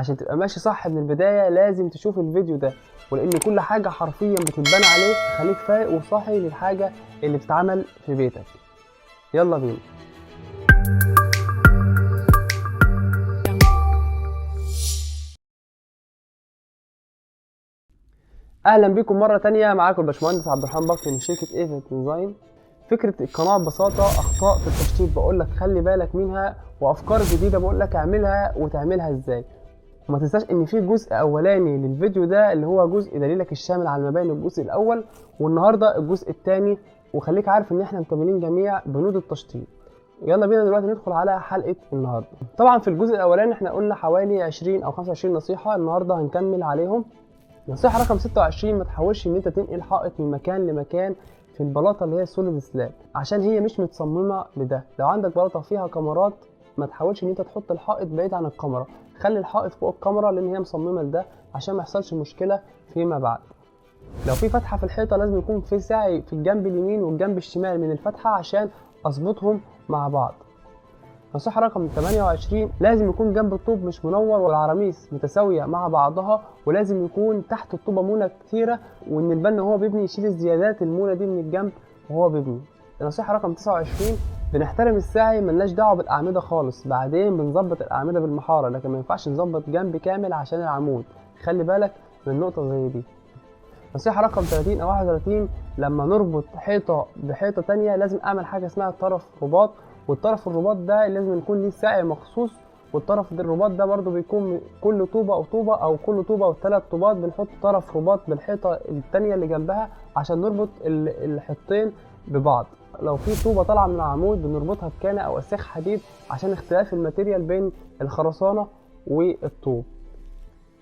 عشان تبقى ماشي صح من البداية لازم تشوف الفيديو ده، ولان كل حاجة حرفيا بتتبنى عليه تخليك فايق وصاحي للحاجة اللي بتتعمل في بيتك. يلا بينا. اهلا بيكم مرة تانية، معاكم الباشمهندس عبد الرحمن بكر من شركة ايفنت ديزاين. فكرة القناة ببساطة اخطاء في التشطيب بقول لك خلي بالك منها، وافكار جديدة بقول لك اعملها وتعملها ازاي. وما تنساش ان في جزء اولاني للفيديو ده اللي هو جزء دليلك الشامل على المباني الجزء الاول، والنهارده الجزء الثاني. وخليك عارف ان احنا مكملين جميع بنود التشطيب. يلا بينا دلوقتي ندخل على حلقة النهارده. طبعا في الجزء الاولاني احنا قلنا حوالي 20 او 25 نصيحة، النهارده هنكمل عليهم. نصيحة رقم 26: ما تحاولش ان انت تنقل حائط من مكان لمكان في البلاطة اللي هي سوليد سلاب، عشان هي مش متصممة لده. لو عندك بلاطة فيها كاميرات ما تحاولش ان انت تحط الحائط بعيد عن الكاميرا، خلي الحائط فوق الكاميرا لان هي مصممة لده عشان ما يحصلش مشكلة فيما بعد. لو في فتحة في الحيطة لازم يكون في سعي في الجنب اليمين والجنب الشمال من الفتحة عشان اظبطهم مع بعض. نصيحة رقم 28: لازم يكون جنب الطوب مش منور والعراميس متساوية مع بعضها، ولازم يكون تحت الطوبة مونة كتيرة، وان البنا وهو بيبني يشيل الزيادات المونة دي من الجنب وهو بيبني. نصيحة رقم 29: بنحترم السعي، ملناش دعوة بالأعمدة خالص، بعدين بنظبط الأعمدة بالمحارة، لكن ما ينفعش نظبط جنب كامل عشان العمود. خلي بالك من نقطة زي دي. نصيحة رقم 30 أو 31: لما نربط حيطة بحيطة تانية لازم أعمل حاجة اسمها طرف رباط، والطرف الرباط ده لازم يكون ليه سعي مخصوص، والطرف الرباط ده برضو بيكون كل طوبة أو طوبة أو كل طوبة أو 3 طوبات بنحط طرف رباط بالحيطة التانية اللي جنبها عشان نربط الحيطتين ببعض. لو في طوبة طالعة من العمود بنربطها بكانة أو أسياخ حديد عشان اختلاف الماتيريال بين الخرسانة والطوب.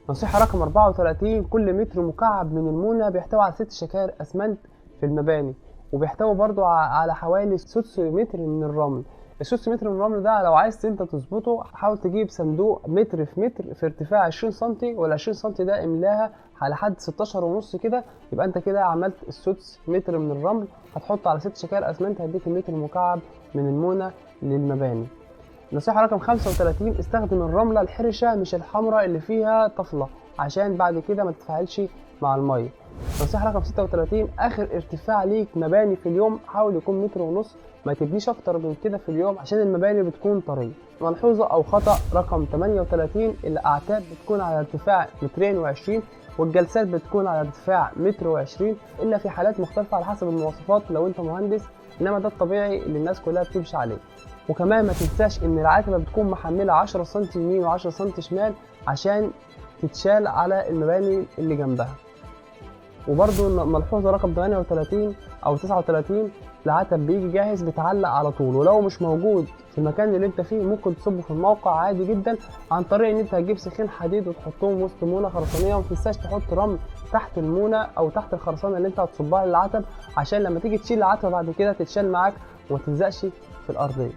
نصيحة رقم 34: كل متر مكعب من المونة بيحتوي على 6 شكاير أسمنت في المباني، وبيحتوي برضو على حوالي 6 متر من الرمل. ال6 متر من الرمل ده لو عايز انت تظبطه حاول تجيب صندوق متر في متر في ارتفاع 20 سنتي، وال20 سنتي ده املاها على حد 16 ونص كده، يبقى انت كده عملت السدس متر من الرمل. هتحط على 6 شكاير أسمنت هيديك المتر مكعب من المونة للمباني. نصيحة رقم 35: استخدم الرملة الحرشة مش الحمراء اللي فيها طفلة عشان بعد كده ما تتفاعلش مع المية. نصيحة رقم 36: آخر ارتفاع ليك مباني في اليوم حاول يكون 1.5 متر، ما تبنيش أكتر من كده في اليوم عشان المباني بتكون طرية. ملحوظة أو خطأ رقم 38: الأعتاب بتكون على ارتفاع 2.20 متر، والجلسات بتكون على ارتفاع 1.20 متر، إلا في حالات مختلفة على حسب المواصفات لو أنت مهندس، إنما ده الطبيعي اللي الناس كلها بتمشي عليه. وكمان ما تنساش ان العتبة بتكون محملة 10 سم يمين و10 سم شمال عشان تتشال على المباني اللي جنبها. وبرضو ملحوظة رقم 38 او 39: العتب بيجي جاهز بيتعلق على طول، ولو مش موجود في المكان اللي انت فيه ممكن تصبه في الموقع عادي جدا عن طريق ان انت هتجيب سيخين حديد وتحطهم وسط مونة خرسانية. وما تنساش تحط رمل تحت المونة او تحت الخرسانة اللي انت هتصبها للعتب عشان لما تيجي تشيل العتبة بعد كده تتشال معاك وما تلزقش في الارضية.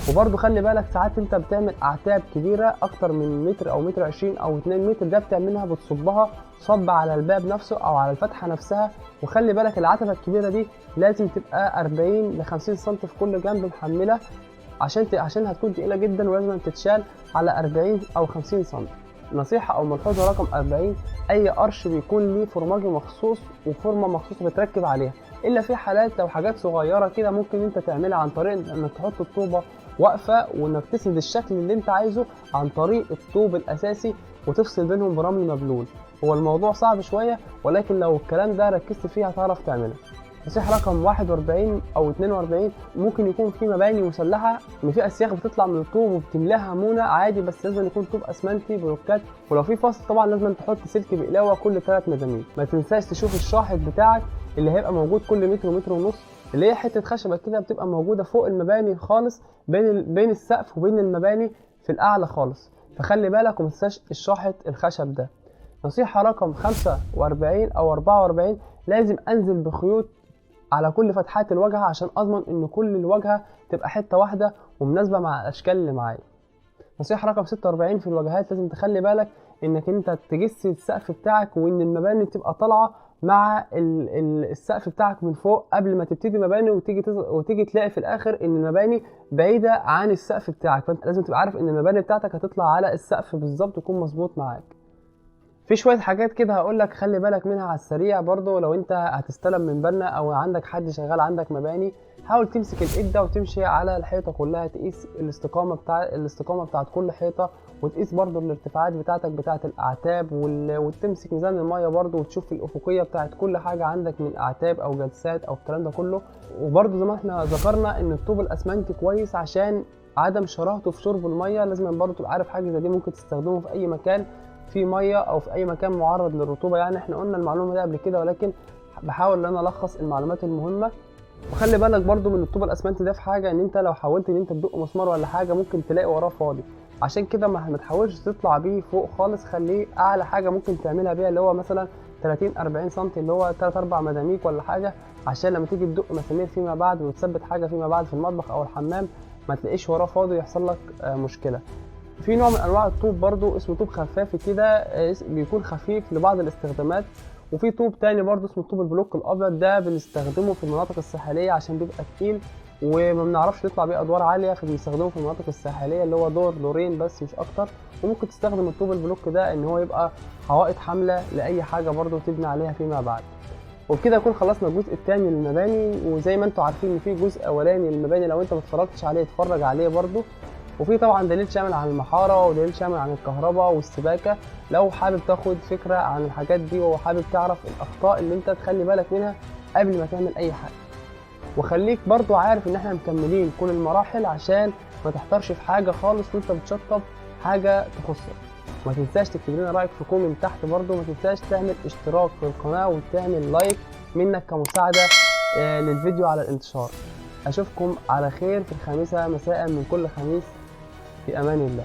وبرضو خلي بالك ساعات انت بتعمل اعتاب كبيره اكتر من متر او 1.20 متر او 2 متر، ده بتعملها بتصبها صب على الباب نفسه او على الفتحه نفسها. وخلي بالك العتبه الكبيره دي لازم تبقى 40 ل 50 سم في كل جنب محمله عشان هتكون تقيله جدا ولازم تتشال على 40 او 50 سم. نصيحه او ملحوظه رقم 40: اي قرش بيكون ليه فرماجي مخصوص وفورمه مخصوصه بتركب عليها، الا في حالات لو حاجات صغيره كده ممكن انت تعملها عن طريق انك تحط الطوبه واقفه وانك تسند الشكل اللي انت عايزه عن طريق الطوب الاساسي وتفصل بينهم برمل مبلول. هو الموضوع صعب شويه ولكن لو الكلام ده ركزت فيه هتعرف تعمله. نصيحة رقم 41 أو 42: ممكن يكون في مباني مسلحة إن في أسياخ بتطلع من الطوب وبتملاها مونة عادي، بس لازم يكون طوب أسمنتي بلوكات، ولو في فصل طبعا لازم تحط سلك بقلاوة كل 3 مدامير. ما تنساش تشوف الشاحط بتاعك اللي هيبقى موجود كل متر ومتر ونص، اللي هي حتة خشبة كده بتبقى موجودة فوق المباني خالص بين السقف وبين المباني في الأعلى خالص، فخلي بالك وما تنساش الشاحط الخشب ده. نصيحة رقم 45 أو 44: لازم أنزل بخيوط على كل فتحات الواجهة عشان اضمن ان كل الواجهة تبقى حتة واحدة ومناسبة مع الاشكال اللي معايا. نصيحة رقم 46: في الواجهات لازم تخلي بالك انك انت تجس السقف بتاعك وان المباني تبقى طالعة مع السقف بتاعك من فوق قبل ما تبتدي مباني، وتيجي تلاقي في الاخر ان المباني بعيده عن السقف بتاعك. فانت لازم تبقى عارف ان المباني بتاعتك هتطلع على السقف بالظبط، يكون مظبوط معاك. في شويه حاجات كده هقول لك خلي بالك منها على السريع برضو. لو انت هتستلم من بنا او عندك حد شغال عندك مباني، حاول تمسك الايد ده وتمشي على الحيطه كلها، تقيس الاستقامه بتاعت كل حيطه، وتقيس برضو الارتفاعات بتاعتك بتاعت الاعتاب، وتمسك ميزان الميه برضو، وتشوف الافقيه بتاعت كل حاجه عندك من اعتاب او جلسات او الكلام ده كله. وبرضو زي ما احنا ذكرنا ان الطوب الاسمنتي كويس عشان عدم شراهته في شرب الميه. لازم برضو تبقى عارف حاجه زي دي ممكن تستخدمه في اي مكان في ميه او في اي مكان معرض للرطوبه. يعني احنا قلنا المعلومه دي قبل كده، ولكن بحاول ان انا الخص المعلومات المهمه. وخلي بالك برضو من الطوب الاسمنتي ده في حاجه، ان انت لو حاولت ان انت تدق مسمار ولا حاجه ممكن تلاقي وراه فاضي. عشان كده ما تحاولش تطلع بيه فوق خالص، خليه اعلى حاجه ممكن تعملها بيها اللي هو مثلا 30 40 سم، اللي هو 3 4 مداميك ولا حاجه، عشان لما تيجي تدق مسامير فيما بعد وتثبت حاجه فيما بعد في المطبخ او الحمام ما تلاقيش وراه فاضي ويحصل لك مشكله. في نوع من انواع الطوب برضو اسمه طوب خفافي كده، بيكون خفيف لبعض الاستخدامات. وفي طوب تاني برضو اسمه طوب البلوك الابيض، ده بنستخدمه في المناطق الساحليه عشان بيبقى تقيل وما بنعرفش نطلع بيه ادوار عاليه، فبنستخدمه في المناطق الساحليه اللي هو دور دورين بس مش اكتر. وممكن تستخدم الطوب البلوك ده ان هو يبقى حوائط حامله لاي حاجه برضو تبني عليها فيما بعد. وبكده نكون خلصنا الجزء الثاني للمباني. وزي ما انتم عارفين ان في جزء اولاني للمباني، لو انت ما اتفرجتش عليه اتفرج عليه برضو. وفي طبعا دليل شامل عن المحاره ودليل شامل عن الكهرباء والسباكه، لو حابب تاخد فكره عن الحاجات دي وحابب تعرف الاخطاء اللي انت تخلي بالك منها قبل ما تعمل اي حاجه. وخليك برضو عارف ان احنا مكملين كل المراحل عشان ما تحترش في حاجه خالص وانت بتشطب حاجه تخصك. ما تنساش تكتب لنا رايك في كومنت تحت برضو. ما تنساش تعمل اشتراك في القناه وتعمل لايك منك كمساعده للفيديو على الانتشار. اشوفكم على خير في الخامسة مساء من كل خميس، في امان الله.